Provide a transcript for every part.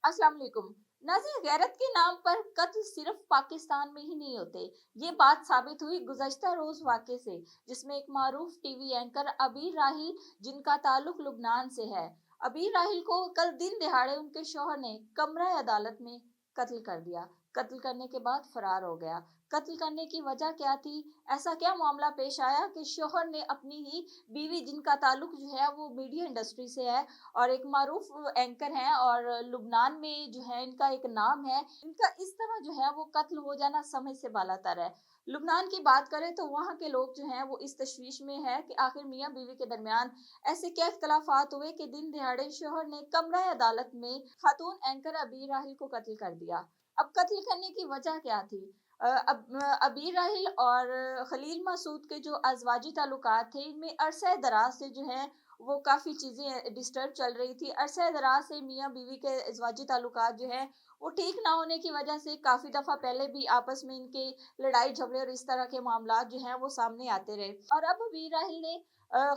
अस्सलाम वालेकुम। नाज़रीन, गैरत के नाम पर कत्ल सिर्फ पाकिस्तान में ही नहीं होते। ये बात साबित हुई गुज़श्ता रोज़ वाक़े से, जिसमें एक मारूफ टीवी एंकर अबीर राहिल, जिनका ताल्लुक लुबनान से है। अबीर राहिल को कल दिन दहाड़े उनके शौहर ने कमरा अदालत में कत्ल कर दिया। कत्ल करने के बाद फरार हो गया। कत्ल करने की वजह क्या थी? ऐसा क्या मामला पेश आया कि शौहर ने अपनी ही बीवी, जिनका ताल्लुक जो है वो मीडिया इंडस्ट्री से है और एक मारूफ एंकर हैं और लुबनान में जो है इनका एक नाम है, इनका इस तरह जो है वो कत्ल हो जाना समझ से बालातर है। लुबनान की बात करें तो वहाँ के लोग जो हैं वो इस तशवीश में है कि आखिर मियाँ बीवी के दरमियान ऐसे क्या इख्तलाफात हुए कि दिन दिहाड़े शोहर ने कमरा अदालत में खातून एंकर अबीर राहिल को कत्ल कर दिया। अब कत्ल करने की वजह क्या थी? अबीर राहिल और खलील मसूद के जो अज़वाजी ताल्लुकात थे, इनमें अरसा दराज से जो है वो काफ़ी चीज़ें डिस्टर्ब चल रही थी। अरसा दराज से मियाँ बीवी के अज़वाजी ताल्लुकात जो हैं वो ठीक ना होने की वजह से काफ़ी दफ़ा पहले भी आपस में इनके लड़ाई झगड़े और इस तरह के मामलात जो हैं वो सामने आते रहे। और अब अबीर राहिल ने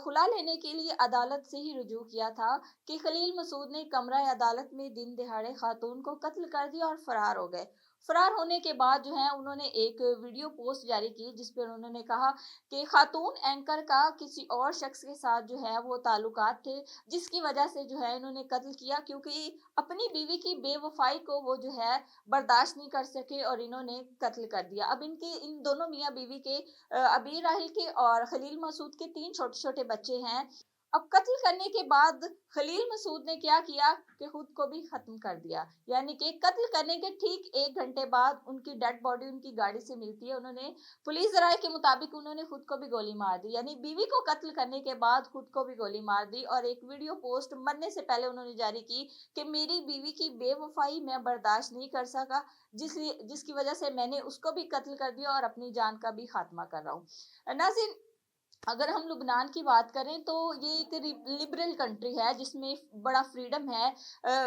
खुला लेने के लिए अदालत से ही रुजू किया था कि खलील मसूद ने कमरा अदालत में दिन दिहाड़े खातून को कत्ल कर दिया और फरार हो गए। फरार होने के बाद जो है उन्होंने एक वीडियो पोस्ट जारी की, जिस पर उन्होंने कहा कि खातून एंकर का किसी और शख्स के साथ जो है वो ताल्लुकात थे, जिसकी वजह से जो है इन्होंने कत्ल किया, क्योंकि अपनी बीवी की बेवफाई को वो जो है बर्दाश्त नहीं कर सके और इन्होंने कत्ल कर दिया। अब इनके इन दोनों मियाँ बीवी के अबीर राहिल के और खलील मसूद के 3 छोटे-छोटे बच्चे हैं। अब कत्ल करने के बाद खलील मसूद ने क्या किया कि खुद को भी खत्म कर दिया। यानी कि कत्ल करने के ठीक 1 घंटे बाद उनकी डेड बॉडी उनकी गाड़ी से मिलती है। उन्होंने पुलिस ज़राए के मुताबिक उन्होंने खुद को भी गोली मार दी। यानी बीवी को कत्ल करने के बाद खुद को भी गोली मार दी और एक वीडियो पोस्ट मरने से पहले उन्होंने जारी की कि मेरी बीवी की बेवफाई मैं बर्दाश्त नहीं कर सका, जिसकी वजह से मैंने उसको भी कत्ल कर दिया और अपनी जान का भी खात्मा कर रहा हूँ। नाज़रीन, अगर हम लुबनान की बात करें तो ये एक लिबरल कंट्री है जिसमें बड़ा फ्रीडम है।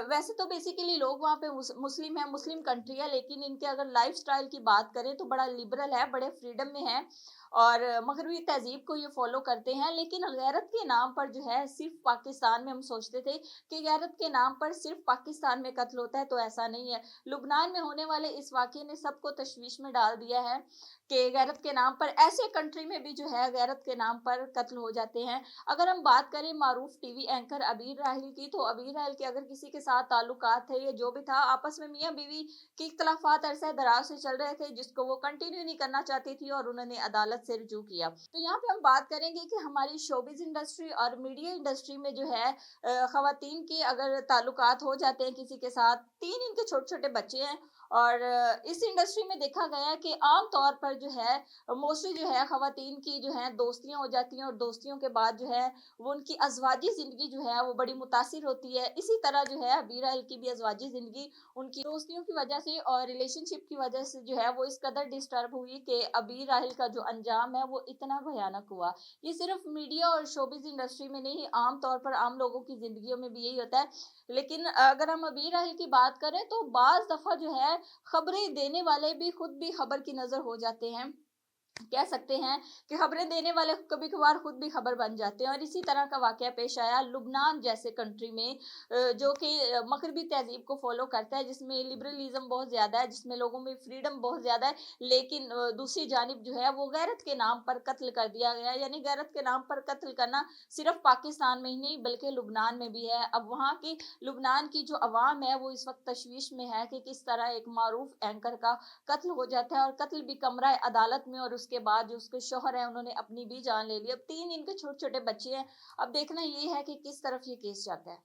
वैसे तो बेसिकली लोग वहाँ पे मुस्लिम है, मुस्लिम कंट्री है, लेकिन इनके अगर लाइफस्टाइल की बात करें तो बड़ा लिबरल है, बड़े फ्रीडम में है और मगरबी तहजीब को ये फॉलो करते हैं। लेकिन गैरत के नाम पर जो है सिर्फ पाकिस्तान में हम सोचते थे कि गैरत के नाम पर सिर्फ पाकिस्तान में कत्ल होता है, तो ऐसा नहीं है। लुबनान में होने वाले इस वाक़े ने सबको तशवीश में डाल दिया है कि गैरत के नाम पर ऐसे कंट्री में भी जो है गैरत के नाम पर कत्ल हो जाते हैं। अगर हम बात करें मारूफ टीवी एंकर अबीर राहिल की, तो अबीर राहिल के अगर किसी के साथ ताल्लुकात थे या जो भी था, आपस में मियाँ बीवी के इख्तलाफात अरसा दराज से चल रहे थे, जिसको वो कंटिन्यू नहीं करना चाहती थी और उन्होंने अदालत से रुजू किया। तो यहाँ पे हम बात करेंगे कि हमारी शोबिज़ इंडस्ट्री और मीडिया इंडस्ट्री में जो है ख़वातीन के अगर ताल्लुकात हो जाते हैं किसी के साथ, 3 इनके छोटे-छोटे बच्चे हैं और इस इंडस्ट्री में देखा गया है कि आम तौर पर जो है मोस्टली जो है ख़वातीन की जो है दोस्तियाँ हो जाती हैं और दोस्तियों के बाद जो है वो उनकी अज़वाजी ज़िंदगी जो है वो बड़ी मुतासिर होती है। इसी तरह जो है अबीर अल की भी अज़वाजी ज़िंदगी उनकी दोस्तियों की वजह से और रिलेशनशिप की वजह से जो है वो इस कदर डिस्टर्ब हुई कि अबीर राहिल का जो अंजाम है वो इतना भयानक हुआ। ये सिर्फ मीडिया और शोबिज़ इंडस्ट्री में नहीं, आम तौर पर आम लोगों की ज़िंदगियों में भी यही होता है। लेकिन अगर हम अबीर राहिल की बात करें तो बाज़ दफ़ा जो है खबरें देने वाले भी खुद भी खबर की नज़र हो जाते हैं। कह सकते हैं कि खबरें देने वाले कभी-कभार खुद भी खबर बन जाते हैं और इसी तरह का वाक़या पेश आया लुबनान जैसे कंट्री में, जो कि मग़रबी तहज़ीब को फ़ॉलो करता है, जिसमें लिबरलिज़्म बहुत ज़्यादा है, जिसमें लोगों में फ्रीडम बहुत ज़्यादा है। लेकिन दूसरी जानिब जो है वो गैरत के नाम पर कत्ल कर दिया गया है। यानी गैरत के नाम पर कत्ल करना सिर्फ़ पाकिस्तान में ही नहीं बल्कि लुबनान में भी है। अब वहाँ की लुबनान की जो अवाम है वो इस वक़्त तशवीश में है कि किस तरह एक मारूफ़ एंकर का कत्ल हो जाता है और कत्ल भी कमरा अदालत में, और उसके बाद जो उसके शौहर हैं उन्होंने अपनी भी जान ले ली। अब 3 इनके छोटे-छोटे बच्चे हैं। अब देखना ये है कि किस तरफ ये केस जाता है।